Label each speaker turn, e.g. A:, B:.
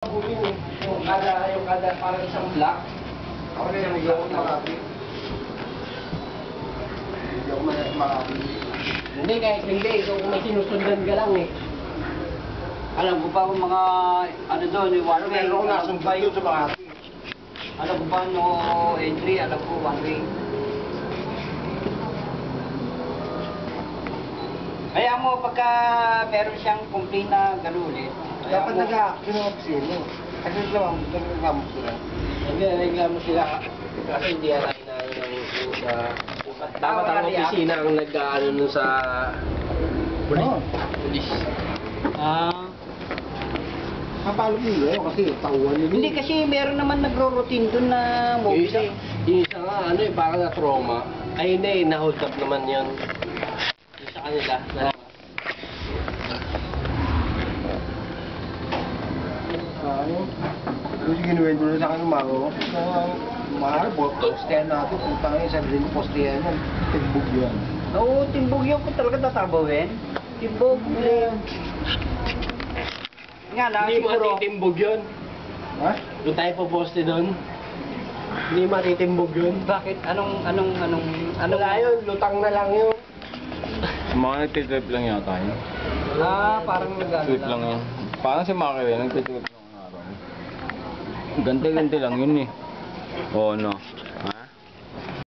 A: Yung kada parang isang block.
B: Ako na yung hindi ako makapit. Hindi ako makapit.
A: Hindi, kahit hindi. Kung may sinusundan ka lang eh.
C: Alam ko pa kung mga ano doon, yung one way.
B: Meron ako nasundan doon sa Makati.
C: Alam ko pa no entry, alam ko one way. Kaya mo pagka meron siyang complaint na gano'n ulit.
B: Dapat nag-a-action ng opisina. Kasi nag-reklamo sila.
A: Nagreklamo sila kasi hindi alay na dapat ang opisina ang nag-ano nun sa pulis.
B: Kapalo nila kasi tauhan nila.
C: Hindi kasi meron naman nagro-routine doon na
A: Yung
C: mobile.
A: isa nga, ano eh, parang na-trauma. Ay hindi, na-hold up naman yun. Yung sa kanila.
B: Kasi ginuwento na sa akin ng maro. Mahal, postehan natin. Putang yun, sabi rin postehan yan. Tigbog yan.
C: Oo, timbog yun ko talaga tatabawin. Timbog. Nga lang,
A: Hindi
C: siguro.
A: matitimbog yun.
B: Ha?
A: Doon tayo poposte doon. Hindi matitimbog yun.
C: Bakit? Anong
A: Wala yun, lutang na lang yun.
D: Mga nagtitrip lang yata yun.
C: parang nagano
D: Trip lang yun. Parang si Maki rin, nagtitrip lang araw. Ganti-ganti lang yun eh. Oo, no.